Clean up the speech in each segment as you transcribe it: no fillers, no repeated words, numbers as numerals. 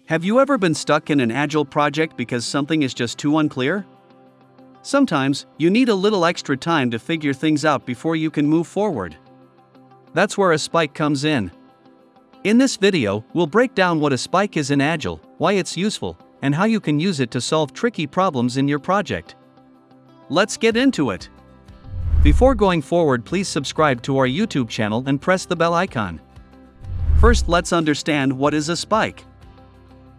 Have you ever been stuck in an Agile project because something is just too unclear? Sometimes, you need a little extra time to figure things out before you can move forward. That's where a spike comes in. In this video, we'll break down what a spike is in Agile, why it's useful, and how you can use it to solve tricky problems in your project. Let's get into it. Before going forward, please subscribe to our YouTube channel and press the bell icon. First, let's understand what is a spike.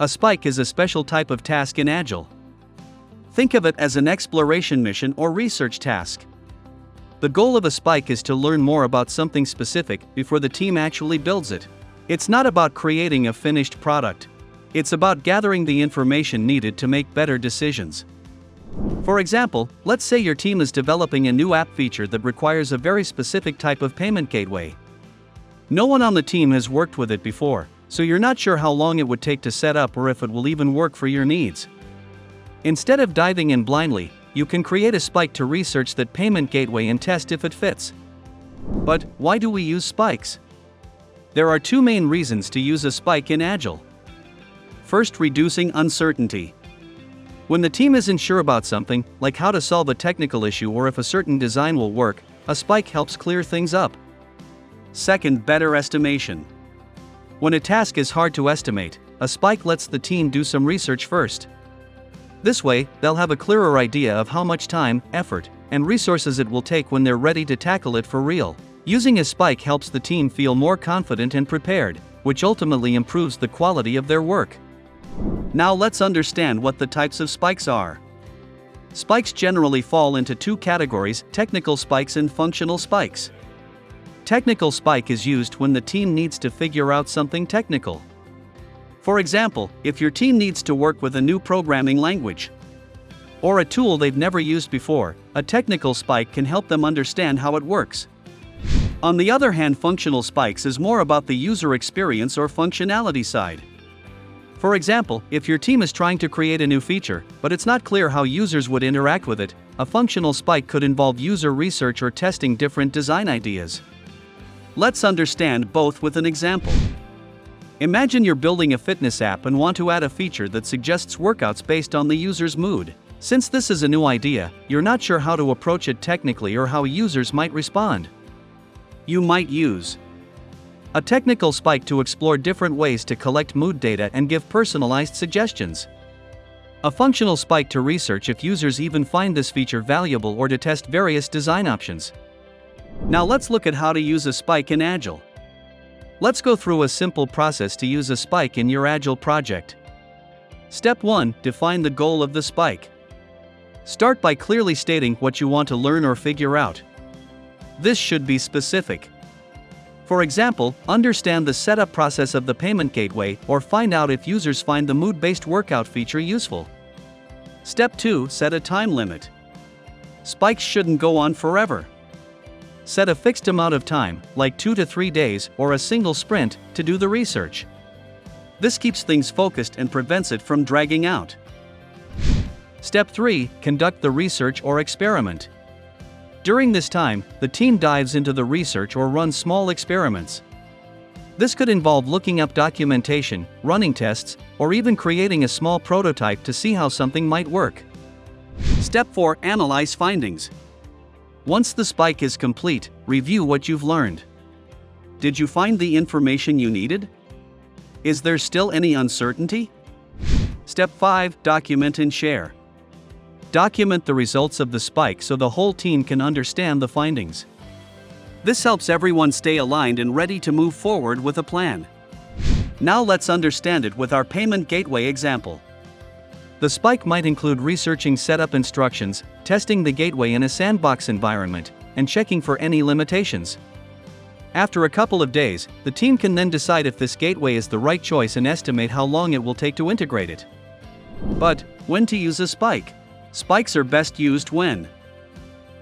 A spike is a special type of task in Agile. Think of it as an exploration mission or research task. The goal of a spike is to learn more about something specific before the team actually builds it. It's not about creating a finished product. It's about gathering the information needed to make better decisions. For example, let's say your team is developing a new app feature that requires a very specific type of payment gateway. No one on the team has worked with it before, so you're not sure how long it would take to set up or if it will even work for your needs. Instead of diving in blindly, you can create a spike to research that payment gateway and test if it fits. But why do we use spikes? There are two main reasons to use a spike in Agile. First, reducing uncertainty. When the team isn't sure about something, like how to solve a technical issue or if a certain design will work, a spike helps clear things up. Second, better estimation. When a task is hard to estimate, a spike lets the team do some research first. This way, they'll have a clearer idea of how much time, effort, and resources it will take when they're ready to tackle it for real. Using a spike helps the team feel more confident and prepared, which ultimately improves the quality of their work. Now let's understand what the types of spikes are. Spikes generally fall into two categories: technical spikes and functional spikes. Technical spike is used when the team needs to figure out something technical. For example, if your team needs to work with a new programming language or a tool they've never used before, a technical spike can help them understand how it works. On the other hand, functional spikes is more about the user experience or functionality side. For example, if your team is trying to create a new feature, but it's not clear how users would interact with it, a functional spike could involve user research or testing different design ideas. Let's understand both with an example. Imagine you're building a fitness app and want to add a feature that suggests workouts based on the user's mood. Since this is a new idea, you're not sure how to approach it technically or how users might respond. You might use a technical spike to explore different ways to collect mood data and give personalized suggestions. A functional spike to research if users even find this feature valuable or to test various design options. Now let's look at how to use a spike in Agile. Let's go through a simple process to use a spike in your Agile project. Step 1. Define the goal of the spike. Start by clearly stating what you want to learn or figure out. This should be specific. For example, understand the setup process of the payment gateway or find out if users find the mood-based workout feature useful. Step 2. Set a time limit. Spikes shouldn't go on forever. Set a fixed amount of time, like 2 to 3 days or a single sprint, to do the research. This keeps things focused and prevents it from dragging out. Step 3. Conduct the research or experiment. During this time, the team dives into the research or runs small experiments. This could involve looking up documentation, running tests, or even creating a small prototype to see how something might work. Step 4. Analyze findings. Once the spike is complete, review what you've learned. Did you find the information you needed? Is there still any uncertainty? Step 5. Document and share. Document the results of the spike so the whole team can understand the findings. This helps everyone stay aligned and ready to move forward with a plan. Now let's understand it with our payment gateway example. The spike might include researching setup instructions, testing the gateway in a sandbox environment, and checking for any limitations. After a couple of days, the team can then decide if this gateway is the right choice and estimate how long it will take to integrate it. But when to use a spike? Spikes are best used when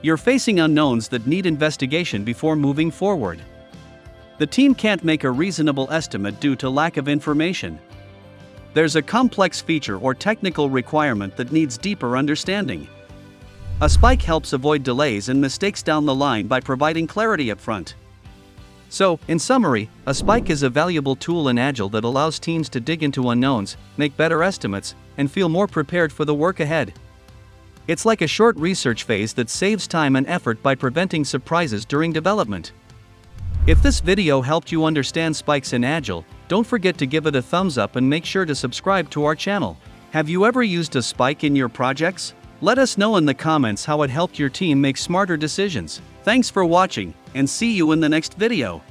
you're facing unknowns that need investigation before moving forward. The team can't make a reasonable estimate due to lack of information. There's a complex feature or technical requirement that needs deeper understanding. A spike helps avoid delays and mistakes down the line by providing clarity up front. So, in summary, a spike is a valuable tool in Agile that allows teams to dig into unknowns, make better estimates, and feel more prepared for the work ahead. It's like a short research phase that saves time and effort by preventing surprises during development. If this video helped you understand spikes in Agile, don't forget to give it a thumbs up and make sure to subscribe to our channel. Have you ever used a spike in your projects? Let us know in the comments how it helped your team make smarter decisions. Thanks for watching, and see you in the next video.